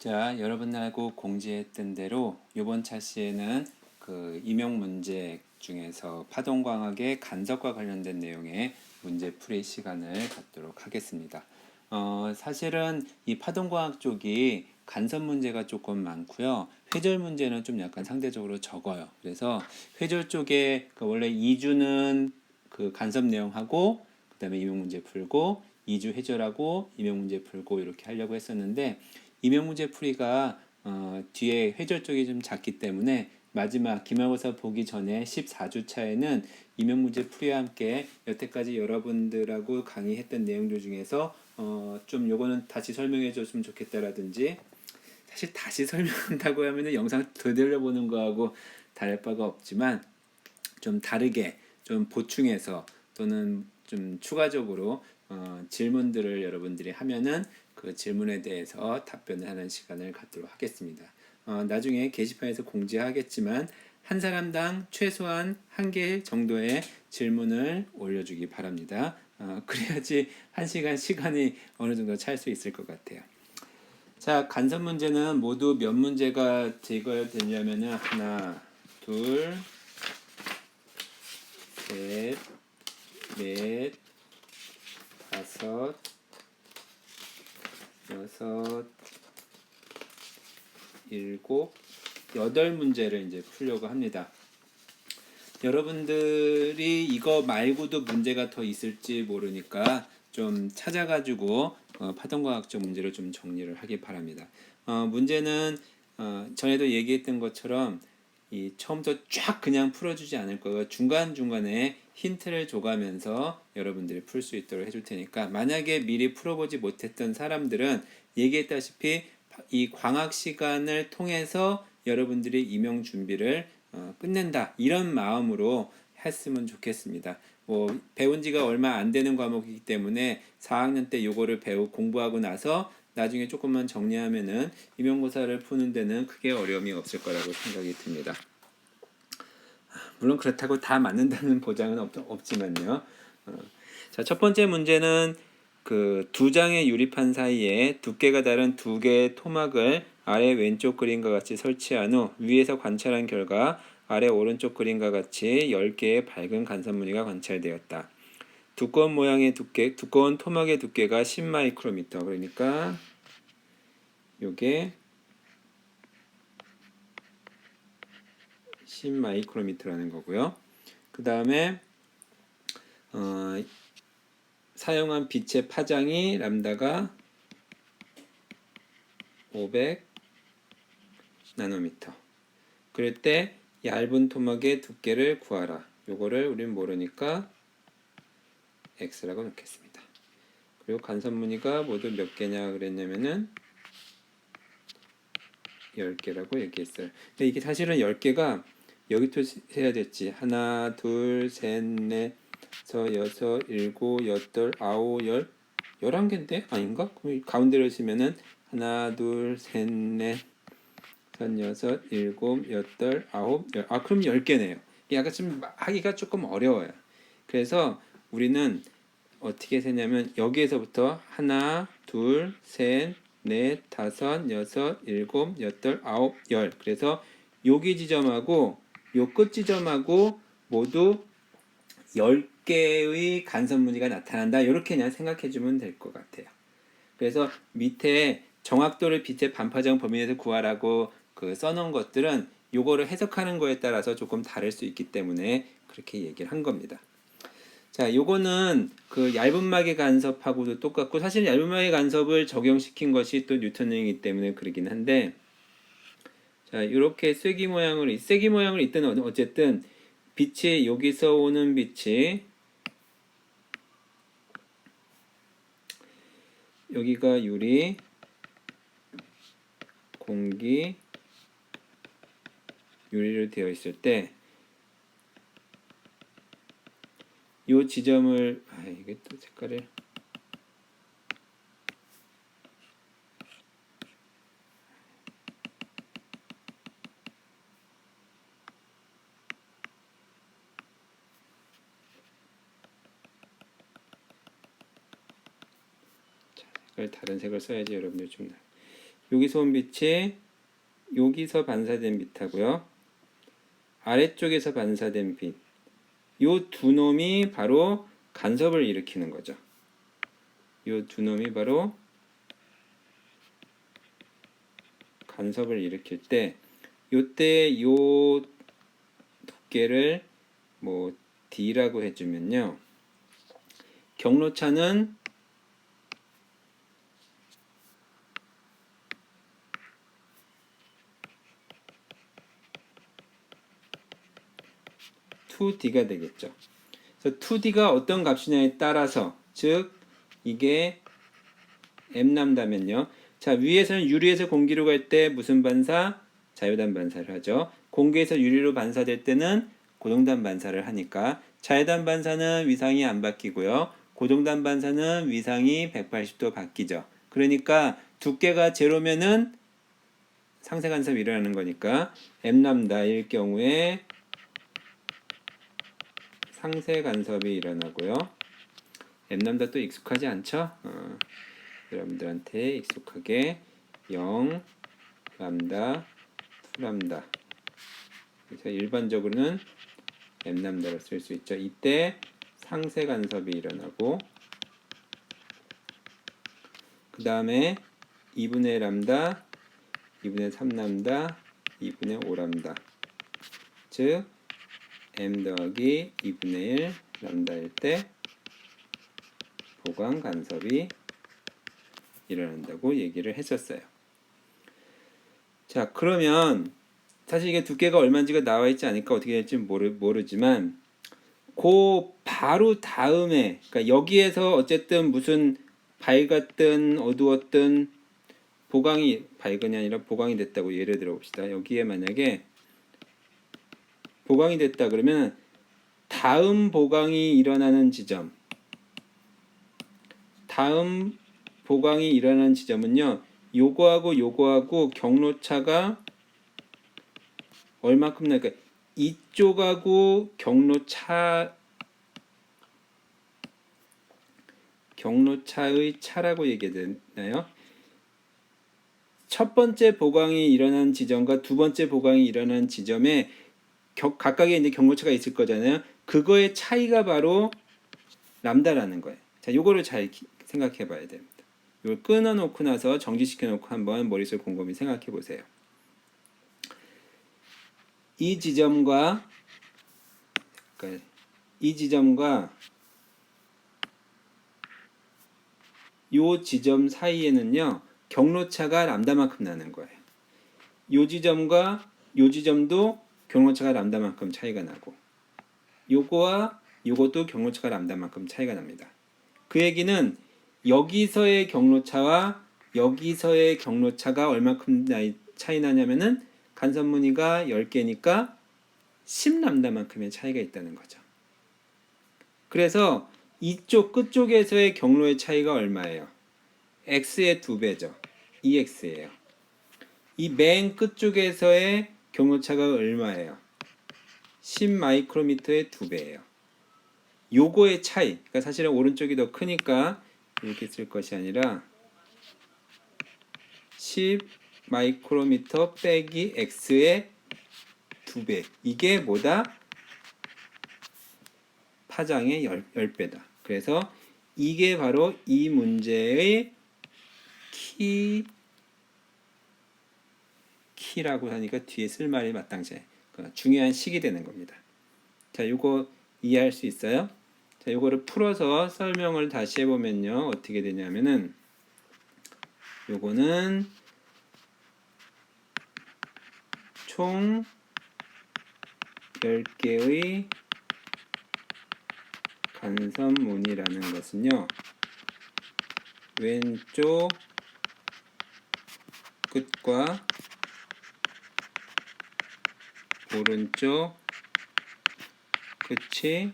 자, 여러분하고 공지했던 대로 이번 차시에는 그 임용 문제 중에서 파동광학의 간섭과 관련된 내용의 문제풀이 시간을 갖도록 하겠습니다. 사실은 이 파동광학 쪽이 간섭 문제가 조금 많고요. 회절 문제는 좀 약간 상대적으로 적어요. 그래서 회절 쪽에 그 원래 2주는 그 간섭 내용하고 그다음에 임용 문제 풀고 2주 회절하고 임용 문제 풀고 이렇게 하려고 했었는데 임용 문제 풀이가 뒤에 회절 쪽이 좀 작기 때문에 마지막 기말고사 보기 전에 14주 차에는 임용 문제 풀이와 함께 여태까지 여러분들하고 강의했던 내용들 중에서 좀 요거는 다시 설명해 줬으면 좋겠다라든지 사실 다시 설명한다고 하면은 영상 되돌려보는 거하고 다를 바가 없지만 좀 다르게 좀 보충해서 또는 좀 추가적으로 질문들을 여러분들이 하면은 그 질문에 대해서 답변을 하는 시간을 갖도록 하겠습니다. 나중에 게시판에서 공지하겠지만 한 사람당 최소한 한 개 정도의 질문을 올려주기 바랍니다. 그래야지 한 시간 시간이 어느 정도 찰 수 있을 것 같아요. 자, 간섭 문제는 모두 몇 문제가 제거되냐면은 하나, 둘, 셋, 넷, 다섯, 여섯, 일곱, 여덟 문제를 이제 풀려고 합니다. 여러분들이 이거 말고도 문제가 더 있을지 모르니까 좀 찾아가지고 파동과학적 문제를 좀 정리를 하기 바랍니다. 문제는 전에도 얘기했던 것처럼 이 처음부터 쫙 그냥 풀어주지 않을 거고 중간중간에 힌트를 줘가면서 여러분들이 풀 수 있도록 해줄 테니까 만약에 미리 풀어보지 못했던 사람들은 얘기했다시피 이 광학 시간을 통해서 여러분들이 임용 준비를 끝낸다 이런 마음으로 했으면 좋겠습니다. 뭐 배운 지가 얼마 안 되는 과목이기 때문에 4학년 때 요거를 공부하고 나서 나중에 조금만 정리하면은 임용고사를 푸는 데는 크게 어려움이 없을 거라고 생각이 듭니다. 물론 그렇다고 다 맞는다는 보장은 없지만요. 자, 첫 번째 문제는 그 두 장의 유리판 사이에 두께가 다른 두 개의 토막을 아래 왼쪽 그림과 같이 설치한 후 위에서 관찰한 결과 아래 오른쪽 그림과 같이 10개의 밝은 간섭무늬가 관찰되었다. 두꺼운 토막의 두께가 10마이크로미터. 그러니까 요게 10마이크로미터라는 거고요. 그 다음에 사용한 빛의 파장이 람다가 500 나노미터. 그럴 때 얇은 토막의 두께를 구하라. 요거를 우리는 모르니까 x라고 놓겠습니다. 그리고 간섭무늬가 모두 몇 개냐 그랬냐면은 10개라고 얘기했어요. 근데 이게 사실은 10개가 여기부터 해야 됐지. 하나, 둘, 셋, 넷, 여섯, 일곱, 여덟, 아홉, 11개인데? 아닌가? 그럼 가운데로 치면은 하나, 둘, 셋, 넷, 여섯, 일곱, 여덟, 아홉, 그럼 10개네요. 약간 좀 하기가 조금 어려워요. 그래서 우리는 어떻게 세냐면 여기에서부터 하나, 둘, 셋, 넷, 다섯, 여섯, 일곱, 여덟, 아홉, 열. 그래서 여기 지점하고 요 끝 지점하고 모두 10개의 간섭무늬가 나타난다. 이렇게 그냥 생각해 주면 될 것 같아요. 그래서 밑에 정확도를 빛의 반파정 범위 내에서 구하라고 그 써놓은 것들은 요거를 해석하는 거에 따라서 조금 다를 수 있기 때문에 그렇게 얘기를 한 겁니다. 자, 요거는 그 얇은 막의 간섭하고도 똑같고 사실 얇은 막의 간섭을 적용시킨 것이 또 뉴턴이기 때문에 그러긴 한데 자, 이렇게 쐐기 모양을 있든 어쨌든 빛이 여기서 오는 빛이 여기가 유리, 공기, 유리로 되어 있을 때 이 지점을 이게 또 색깔을 다른 색을 써야지 여러분들 좀 여기서 온 빛이 여기서 반사된 빛하고요. 아래쪽에서 반사된 빛. 요 두 놈이 바로 간섭을 일으키는 거죠. 요 두 놈이 바로 간섭을 일으킬 때 요때 요 두께를 뭐 D라고 해주면요. 경로차는 (2D)가 되겠죠. 그래서 (2D)가 어떤 값이냐에 따라서, 즉 이게 m람다면요. 자, 위에서는 유리에서 공기로 갈 때 무슨 반사? 자유단 반사를 하죠. 공기에서 유리로 반사될 때는 고정단 반사를 하니까 자유단 반사는 위상이 안 바뀌고요. 고정단 반사는 위상이 180도 바뀌죠. 그러니까 두께가 제로면은 상세 간섭이 일어나는 거니까 m람다일 경우에 상세 간섭이 일어나고요. m람다 또 익숙하지 않죠? 여러분들한테 익숙하게 0, 람다, 2람다. 그래서 일반적으로는 m람다로 쓸 수 있죠. 이때 상세 간섭이 일어나고, 그 다음에 2분의 람다, 2분의 3람다, 2분의 5람다. 즉 m 더하기 2분의 1 람다일 때 보강 간섭이 일어난다고 얘기를 했었어요. 자, 그러면 사실 이게 두께가 얼마인지가 나와 있지 않으니까 어떻게 될지 모르지만 그 바로 다음에, 그러니까 여기에서 어쨌든 무슨 밝았든 어두웠든 보강이, 밝은이 아니라 보강이 됐다고 예를 들어 봅시다. 여기에 만약에 보강이 됐다 그러면 다음 보강이 일어나는 지점, 다음 보강이 일어나는 지점은요, 요거하고 요거하고 경로차가 얼마큼 날까? 이쪽하고 경로차의 차라고 얘기되나요? 첫 번째 보강이 일어난 지점과 두 번째 보강이 일어난 지점에 각각의 이제 경로차가 있을 거잖아요. 그거의 차이가 바로 람다라는 거예요. 자, 요거를 잘 생각해 봐야 됩니다. 이걸 끊어 놓고 나서 정지시켜 놓고 한번 머릿속에 곰곰이 생각해 보세요. 이 지점과 요 지점 사이에는요, 경로차가 람다만큼 나는 거예요. 요 지점과 요 지점도 경로차가 람다만큼 차이가 나고, 요거와 요것도 경로차가 람다만큼 차이가 납니다. 그 얘기는 여기서의 경로차와 여기서의 경로차가 얼마큼 차이 나냐면은 간섭 무늬가 10개니까 10람다만큼의 차이가 있다는 거죠. 그래서 이쪽 끝쪽에서의 경로의 차이가 얼마예요? x의 2배죠. 2x예요. 이 맨 끝쪽에서의 경로차가 얼마예요? 10 마이크로미터의 2배예요. 요거의 차이, 그러니까 사실은 오른쪽이 더 크니까 이렇게 쓸 것이 아니라 10 마이크로미터 빼기 x의 2배. 이게 뭐다? 파장의 10배다. 그래서 이게 바로 이 문제의 키라고 하니까 뒤에 쓸 말이 마땅치 중요한 식이 되는 겁니다. 자, 요거 이해할 수 있어요? 자, 요거를 풀어서 설명을 다시 해보면요, 어떻게 되냐면은 요거는 총 10개의 간섭 무늬라는 것은요, 왼쪽 끝과 오른쪽 끝이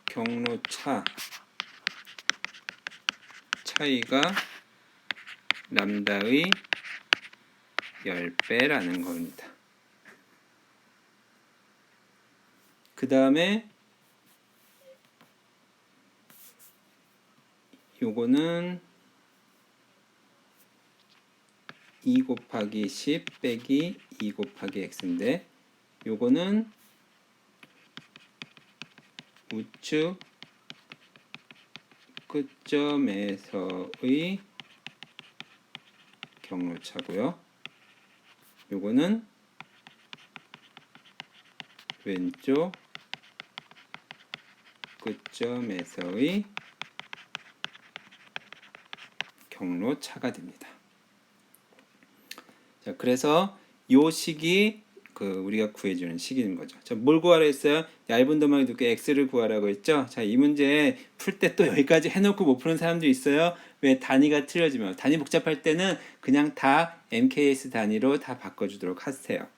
경로차 차이가 람다의 10배라는 겁니다. 그 다음에 요거는 2 곱하기 10 빼기 2 곱하기 x인데 요거는 우측 끝점에서의 경로차고요. 요거는 왼쪽 끝점에서의 경로차가 됩니다. 자, 그래서 요 식이 우리가 구해주는 식인 거죠. 자, 뭘 구하라 했어요? 얇은 도망의 두께 x를 구하라고 했죠. 자, 이 문제 풀 때 또 여기까지 해놓고 못 푸는 사람도 있어요. 왜? 단위가 틀려지면. 단위 복잡할 때는 그냥 다 MKS 단위로 다 바꿔주도록 하세요.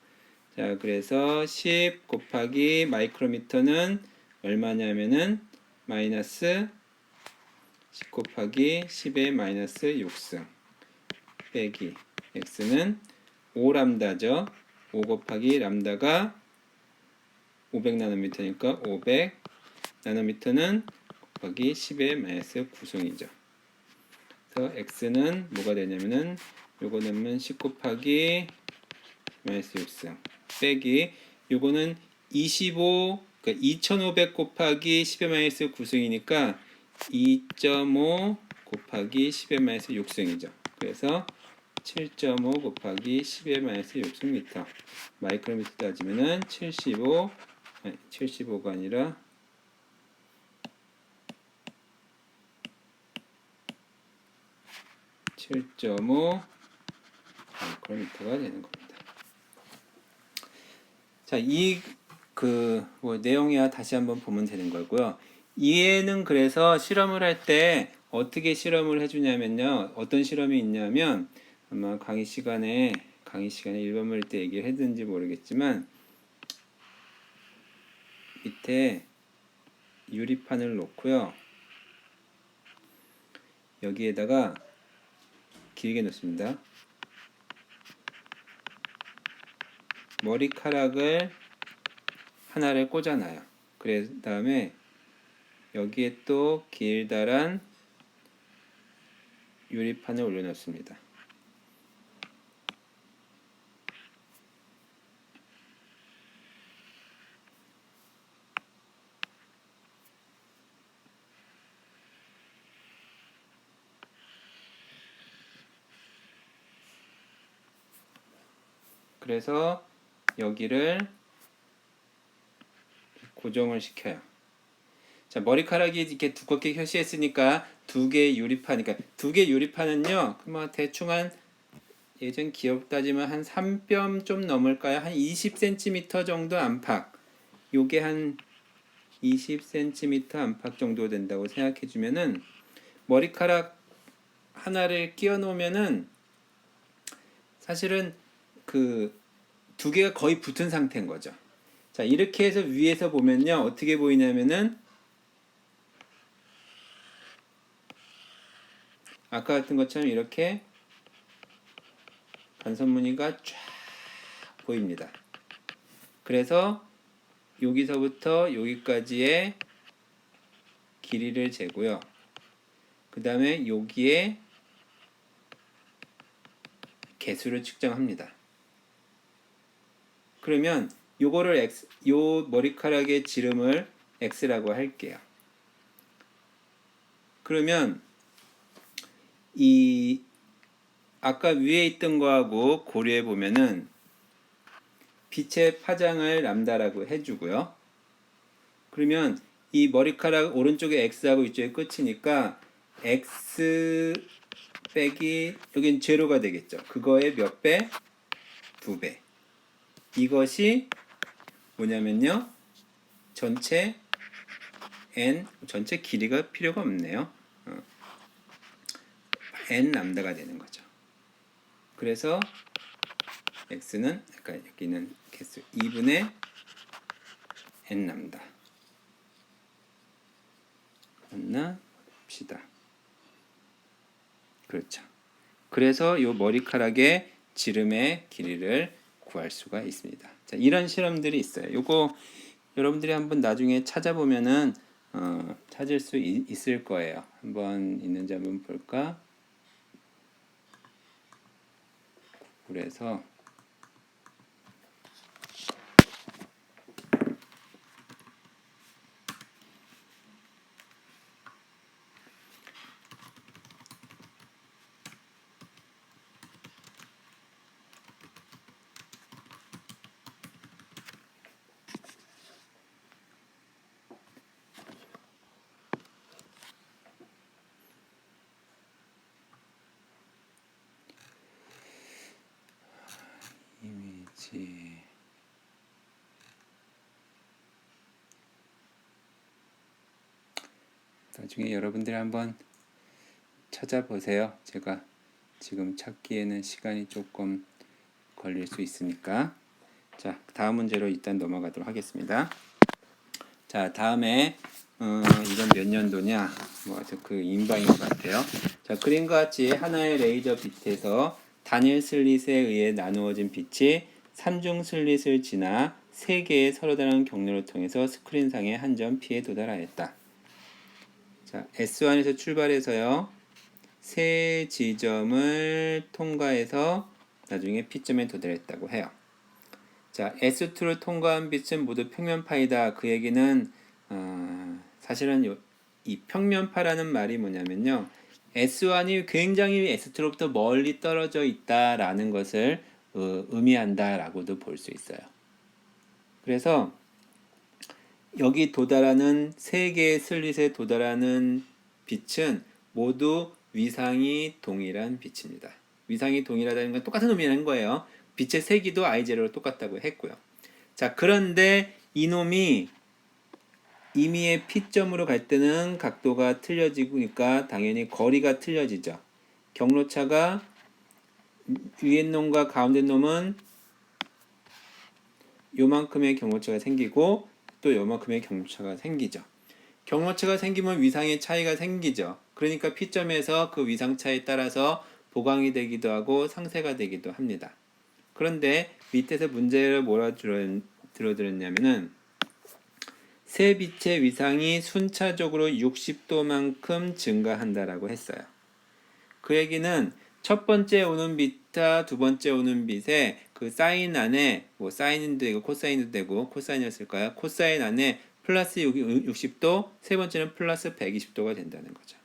자, 그래서 10 곱하기 마이크로미터는 얼마냐면은 마이너스 10 곱하기 10의 마이너스 6승 빼기 x는 5람다죠. 5 곱하기 람다가 500나노미터니까 500나노미터는 곱하기 10의 마이너스 9승이죠. 그래서 x는 뭐가 되냐면은 요거 넣으면 10 곱하기 마이너스 6승 빼기 요거는 25 그러니까 2500 곱하기 10의 마이너스 9승이니까 2.5 곱하기 10의 마이너스 6승이죠. 그래서 7.5 곱하기 10의 마이너스 6승미터 마이크로미터 따지면은 75가 아니라 7.5 마이크로미터가 되는 겁니다. 자, 뭐 내용이야 다시 한번 보면 되는 거고요. 얘는 그래서 실험을 할 때 어떻게 실험을 해주냐면요. 어떤 실험이 있냐면 아마 강의 시간에 1번 모일 때 얘기를 했는지 모르겠지만 밑에 유리판을 놓고요. 여기에다가 길게 놓습니다. 머리카락을 하나를 꽂아놔요. 그 다음에 여기에 또 길다란 유리판을 올려놓습니다. 그래서 여기를 고정을 시켜요. 자, 머리카락이 이렇게 두껍게 표시했으니까 두 개의 유리판, 그러니까 두 개의 유리판은요, 뭐 대충 한 예전 기억 따지면 한 3뼘 좀 넘을까요? 한 20cm 정도 안팎. 요게 한 20cm 안팎 정도 된다고 생각해 주면은 머리카락 하나를 끼워 놓으면은 사실은 두 개가 거의 붙은 상태인 거죠. 자, 이렇게 해서 위에서 보면요. 어떻게 보이냐면은 아까 같은 것처럼 이렇게 간선무늬가 쫙 보입니다. 그래서 여기서부터 여기까지의 길이를 재고요. 그 다음에 여기에 개수를 측정합니다. 그러면 요거를 요 머리카락의 지름을 x라고 할게요. 그러면 이 아까 위에 있던 거하고 고려해 보면은 빛의 파장을 람다라고 해주고요. 그러면 이 머리카락 오른쪽에 x하고 이쪽에 끝이니까 x 빼기 여긴 제로가 되겠죠. 그거의 몇 배? 2배. 이것이 뭐냐면요. 전체 길이가 필요가 없네요. n 람다가 되는 거죠. 그래서 x는 그러니까 여기는 개수 2분의 n 람다. 맞나 봅시다. 그렇죠. 그래서 이 머리카락의 지름의 길이를 구할 수가 있습니다. 자, 이런 실험들이 있어요. 요거 여러분들이 한번 나중에 찾아보면은 찾을 수 있을 거예요. 한번 있는지 한번 볼까? 그래서 이미지 나중에 여러분들이 한번 찾아보세요. 제가 지금 찾기에는 시간이 조금 걸릴 수 있으니까. 자, 다음 문제로 일단 넘어가도록 하겠습니다. 자, 다음에 이건 몇 년도냐? 그 인바인 것 같아요. 자, 그림과 같이 하나의 레이저 빛에서 단일 슬릿에 의해 나누어진 빛이 3중 슬릿을 지나 3개의 서로 다른 경로를 통해서 스크린상의 한 점 P에 도달하였다. 자, S1에서 출발해서요. 세 지점을 통과해서 나중에 P점에 도달했다고 해요. 자, S2를 통과한 빛은 모두 평면파이다. 그 얘기는 사실은 이 평면파라는 말이 뭐냐면요. S1이 굉장히 S2로부터 멀리 떨어져 있다라는 것을 의미한다라고도 볼 수 있어요. 그래서 여기 도달하는 세 개의 슬릿에 도달하는 빛은 모두 위상이 동일한 빛입니다. 위상이 동일하다는 건 똑같은 의미라는 거예요. 빛의 세기도 I0로 똑같다고 했고요. 자, 그런데 이놈이 임의의 P점으로 갈 때는 각도가 틀려지니까 당연히 거리가 틀려지죠. 경로차가 위에 놈과 가운데 놈은 요만큼의 경로차가 생기고 또 요만큼의 경로차가 생기죠. 경로차가 생기면 위상의 차이가 생기죠. 그러니까 P점에서 그 위상 차에 따라서 보강이 되기도 하고 상쇄가 되기도 합니다. 그런데 밑에서 문제를 뭐라 들어드렸냐면은 세 빛의 위상이 순차적으로 60도만큼 증가한다라고 했어요. 그 얘기는 첫 번째 오는 빛과 두 번째 오는 빛에 그 사인 안에 사인도 되고 코사인도 되고 코사인이었을까요? 코사인 안에 플러스 60도, 세 번째는 플러스 120도가 된다는 거죠.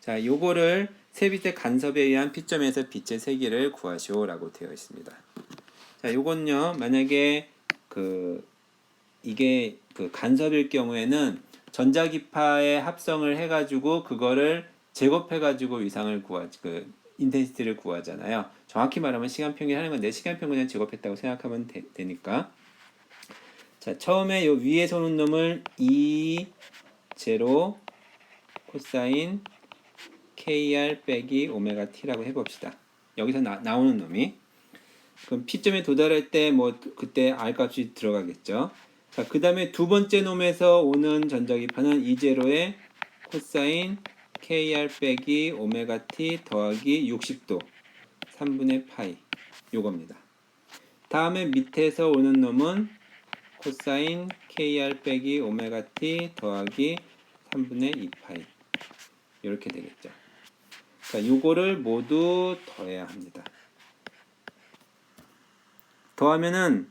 자, 요거를 세 빛의 간섭에 의한 P점에서 빛의 세기를 구하시오라고 되어 있습니다. 자, 요건요. 만약에 이게 간섭일 경우에는 전자기파의 합성을 해가지고 그거를 제곱해가지고 위상을 인텐시티를 구하잖아요. 정확히 말하면 시간평균 하는 건데 시간평균을 제곱했다고 생각하면 되니까. 자, 처음에 요 위에서 오는 놈을 E0 코사인 KR 빼기 오메가 T라고 해봅시다. 여기서 나오는 놈이. 그럼 P점에 도달할 때 그때 R 값이 들어가겠죠. 자, 그 다음에 두 번째 놈에서 오는 전자기파는 E0의 코사인 KR 빼기 오메가 T 더하기 60도 3분의 파이 요겁니다. 다음에 밑에서 오는 놈은 코사인 KR 빼기 오메가 T 더하기 3분의 2파이 이렇게 되겠죠. 자, 요거를 모두 더해야 합니다. 더하면은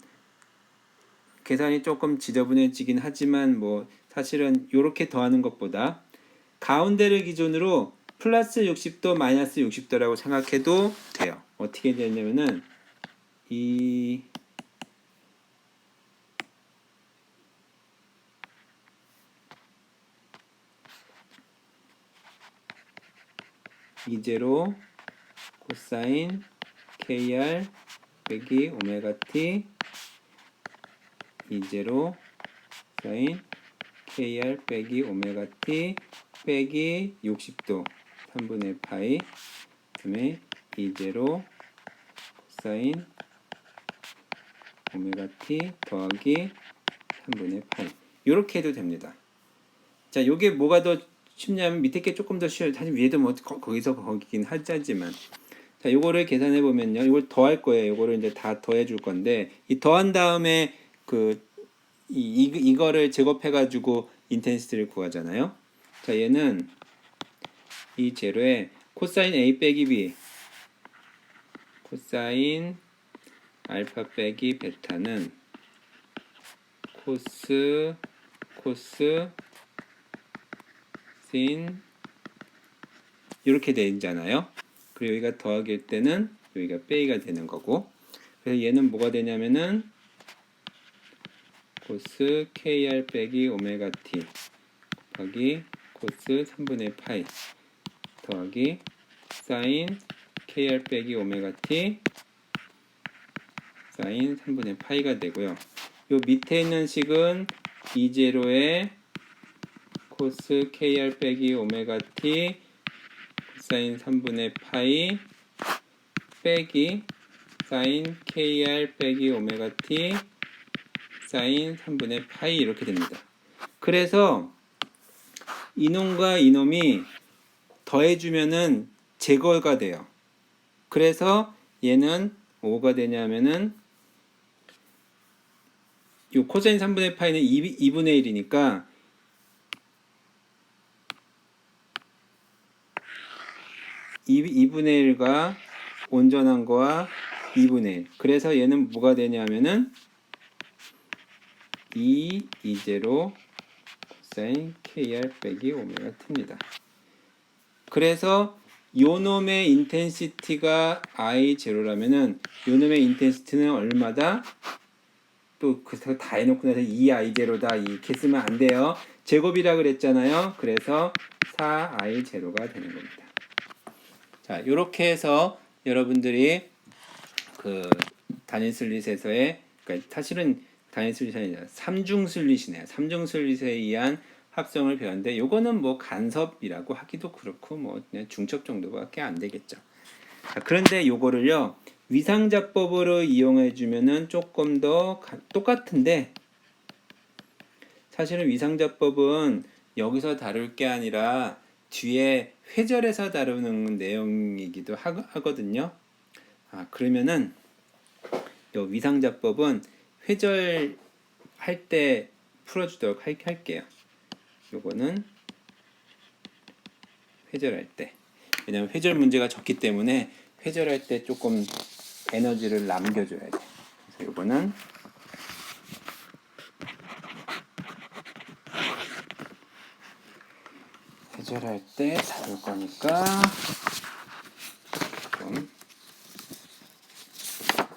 계산이 조금 지저분해지긴 하지만 사실은 이렇게 더하는 것보다 가운데를 기준으로 플러스 60도 마이너스 60도라고 생각해도 돼요. 어떻게 되냐면은 이 E0 코사인 KR 빼기 오메가 T E0 사인 KR 빼기 오메가 T 빼기 60도 3분의 파이 그다음에 E0 코사인 오메가 T 더하기 3분의 파이 이렇게 해도 됩니다. 자, 요게 뭐가 더 쉽냐면 밑에 게 조금 더 쉬워요. 사실 위에도 거기서 거기긴 하지만 자, 요거를 계산해 보면요. 이걸 더할 거예요. 요거를 이제 다 더해 줄 건데 이 더한 다음에 이거를 제곱해 가지고 인텐시티를 구하잖아요. 자, 얘는 이 제로에 코사인 A 빼기 B 코사인 알파 빼기 베타는 코스 신 이렇게 되잖아요. 그리고 여기가 더하기일 때는 여기가 빼기가 되는 거고, 그래서 얘는 뭐가 되냐면은 코스 KR 빼기 오메가 T 곱하기 코스 3분의 파이 더하기 사인 KR 빼기 오메가 T 사인 3분의 파이가 되고요. 요 밑에 있는 식은 E0에 코스 KR 빼기 오메가 T 사인 3분의 파이 빼기 사인 KR 빼기 오메가 T 사인 3분의 파이 이렇게 됩니다. 그래서 이놈과 이놈이 더해주면은 제거가 돼요. 그래서 얘는 뭐가 되냐면은 요 코사인 3분의 파이는 2분의 1이니까 2분의 1과 온전한 거와 2분의 1. 그래서 얘는 뭐가 되냐면은 2제로 코사인 KR 빼기 오메가 T입니다. 그래서 요놈의 인텐시티가 I0라면은 요놈의 인텐시티는 얼마다? 또 그거 다 해놓고 나서 2I0다 이렇게 쓰면 안 돼요. 제곱이라 그랬잖아요. 그래서 4I0가 되는 겁니다. 자, 요렇게 해서 여러분들이 그 단일 슬릿에서의, 그러니까 사실은 단일 슬릿이 아니라 삼중 슬릿이네요. 삼중 슬릿에 의한 합성을 배웠는데, 요거는 뭐 간섭이라고 하기도 그렇고 뭐 그냥 중첩 정도밖에 안 되겠죠. 자, 그런데 요거를요 위상자법으로 이용해 주면은 조금 더 똑같은데, 사실은 위상자법은 여기서 다룰 게 아니라 뒤에 회절에서 다루는 내용이기도 하거든요. 그러면은 요 위상자법은 회절 할 때 풀어주도록 할게요. 요거는 회절할 때, 왜냐면 회절 문제가 적기 때문에 회절할 때 조금 에너지를 남겨줘야 돼. 그래서 요거는 회절할 때 다룰 거니까 좀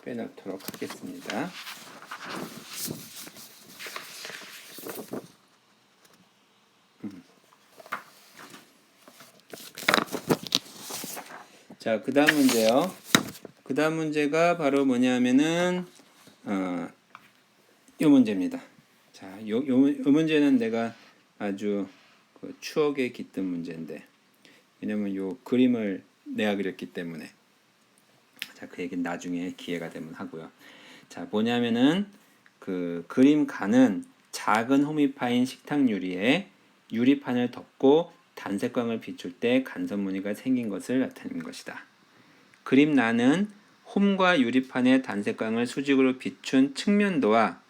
빼놓도록 하겠습니다. 자, 그 다음 문제요. 그 다음 문제가 바로 뭐냐면은 이 문제입니다. 자, 요 문제는 내가 아주 그 추억에 깃든 문제인데, 왜냐면 요 그림을 내가 그렸기 때문에. 자, 그 얘기는 나중에 기회가 되면 하고요. 자, 뭐냐면은 그 그림 간은 작은 홈이 파인 식탁 유리에 유리판을 덮고 단색광을 비출 때 간섭 무늬가 생긴 것을 나타내는 것이다. 그림 나는 홈과 유리판의 단색광을 수직으로 비춘 측면도와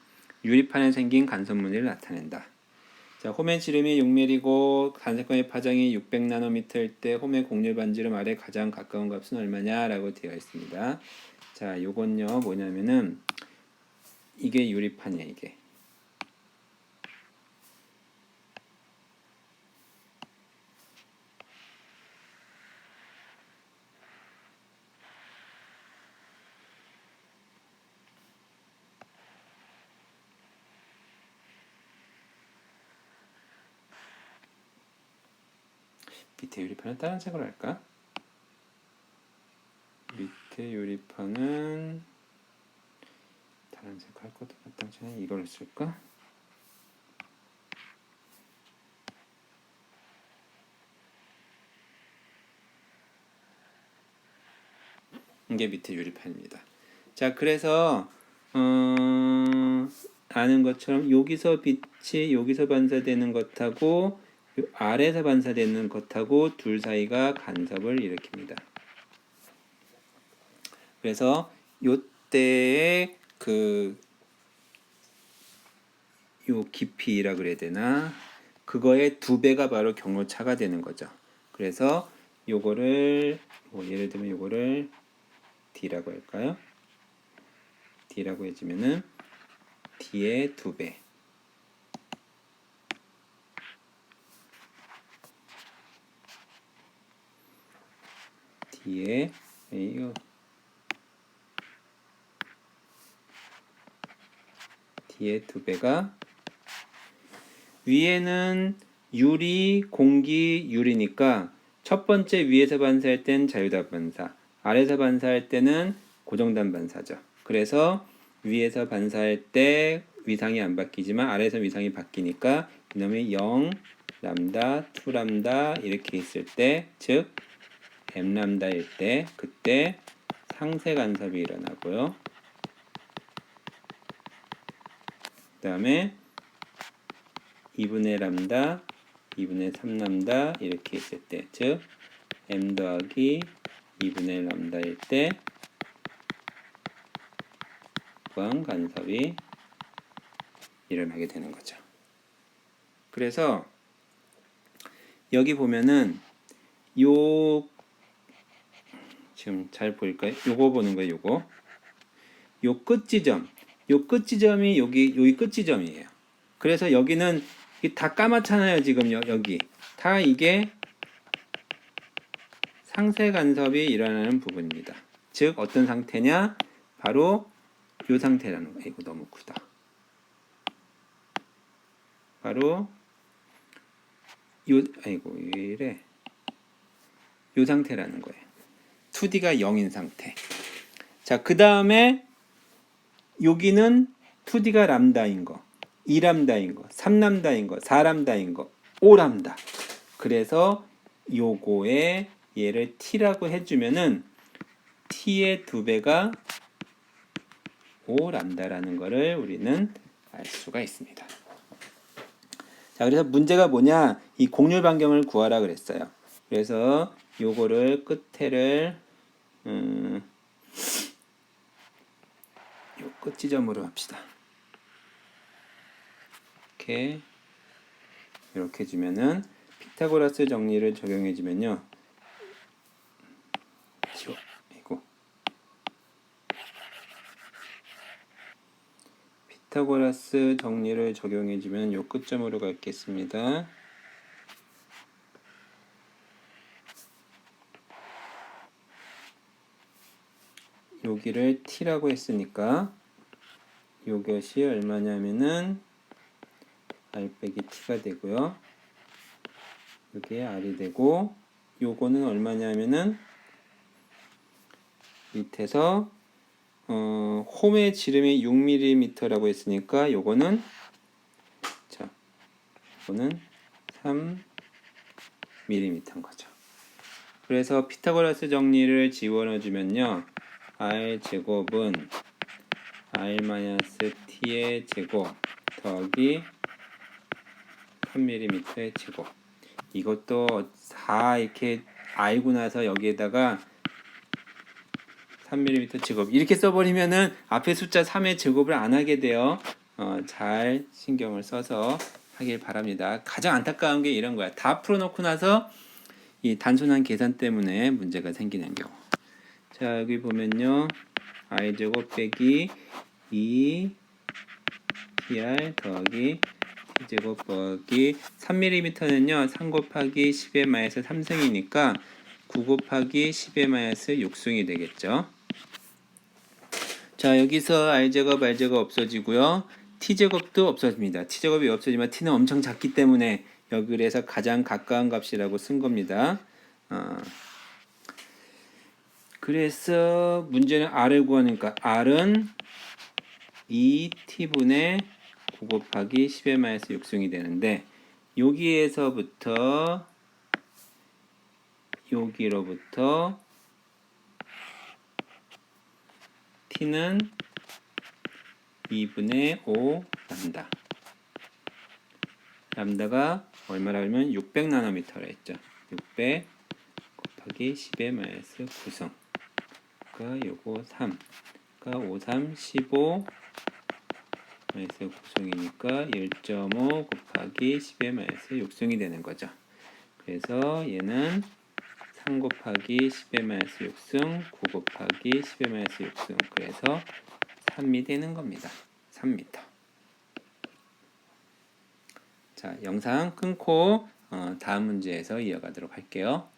유리판에 생긴 간섭 무늬를 나타낸다. 자, 홈의 지름이 6mm고 단색광의 파장이 600나노미터일 때 홈의 곡률 반지름 아래 가장 가까운 값은 얼마냐라고 되어 있습니다. 자, 요건요 뭐냐면은 이게 유리판이에요. 이게 밑에 유리판은 다른 색으로 할까? 밑에 유리판은 다른 색 할 것도 마땅치는 이걸 쓸까? 이게 밑에 유리판입니다. 자, 그래서 아는 것처럼 여기서 빛이 여기서 반사되는 것하고 아래에서 반사되는 것하고 둘 사이가 간섭을 일으킵니다. 그래서 요때의 요 깊이라 그래야 되나? 그거의 2배가 바로 경로차가 되는 거죠. 그래서 요거를 뭐 예를 들면 요거를 D라고 할까요? D라고 해주면은 D의 2배. D의 이거 D의 2배가 위에는 유리, 공기, 유리니까 첫 번째 위에서 반사할 땐 자유답 반사, 아래에서 반사할 때는 고정단 반사죠. 그래서 위에서 반사할 때 위상이 안 바뀌지만 아래에서 위상이 바뀌니까 이놈이 0, 람다, 2 람다 이렇게 있을 때, 즉 m 람다일 때 그때 상세 간섭이 일어나고요. 그 다음에 2분의 람다, 2분의 3 람다 이렇게 있을 때, 즉 m 더하기 2분의 람다일 때 무한 간섭이 일어나게 되는 거죠. 그래서 여기 보면은 요 지금 잘 보일까요? 요거 보는 거예요. 요 끝지점이 여기 끝지점이에요. 그래서 여기는 다 까맣잖아요. 지금 여기 다 이게 상세 간섭이 일어나는 부분입니다. 즉 어떤 상태냐? 바로 요 상태라는 거예요. 이거 너무 크다. 바로 요 이래 요 상태라는 거예요. 2D가 0인 상태. 자, 그 다음에 여기는 2D가 람다인 거, 2람다인 거, 3람다인 거, 4람다인 거, 5람다. 그래서 요거에 얘를 T라고 해주면은 T의 2배가 5람다라는 거를 우리는 알 수가 있습니다. 자, 그래서 문제가 뭐냐? 이 곡률 반경을 구하라 그랬어요. 그래서 요거를 끝에를 요 끝 지점으로 합시다. 이렇게 주면은 피타고라스 정리를 적용해 주면요. 이거 피타고라스 정리를 적용해 주면 요 끝점으로 가겠습니다. 여기를 T라고 했으니까 요것이 얼마냐면은 R 빼기 T가 되고요. 여기에 R이 되고 요거는 얼마냐면은 밑에서 홈의 지름이 6mm라고 했으니까 요거는 자, 요거는 3mm인 거죠. 그래서 피타고라스 정리를 지원해 주면요. R 제곱은 R-T의 제곱 더하기 3mm의 제곱. 이것도 다 이렇게 알고 나서 여기에다가 3mm 제곱 이렇게 써버리면은 앞에 숫자 3의 제곱을 안 하게 돼요. 잘 신경을 써서 하길 바랍니다. 가장 안타까운 게 이런 거야. 다 풀어놓고 나서 이 단순한 계산 때문에 문제가 생기는 경우. 자, 여기 보면요. I 제곱 빼기 2 TR 더하기 T제곱 더하기 3mm는요. 3 곱하기 10의 마이너스 3승이니까 9 곱하기 10의 마이너스 6승이 되겠죠. 자, 여기서 R제곱, R제곱 없어지고요. T제곱도 없어집니다. T제곱이 없어지면 T는 엄청 작기 때문에 여기 그래서 가장 가까운 값이라고 쓴 겁니다. 그래서 문제는 R을 구하니까 R은 2T분의 9 곱하기 10의 마이너스 6승이 되는데 여기에서부터 여기로부터 T는 2분의 5 람다. 람다가 얼마라 하면 600 나노미터라 했죠. 600 곱하기 10의 마이너스 9승. 그러니까 요거 3. 그러니까 5, 3, 15 마이너스 9승이니까 1.5 곱하기 10의 마이너스 6승이 되는 거죠. 그래서 얘는 3 곱하기 10의 마이너스 6승 9 곱하기 10의 마이너스 6승 그래서 3이 되는 겁니다. 3m. 자, 영상 끊고 다음 문제에서 이어가도록 할게요.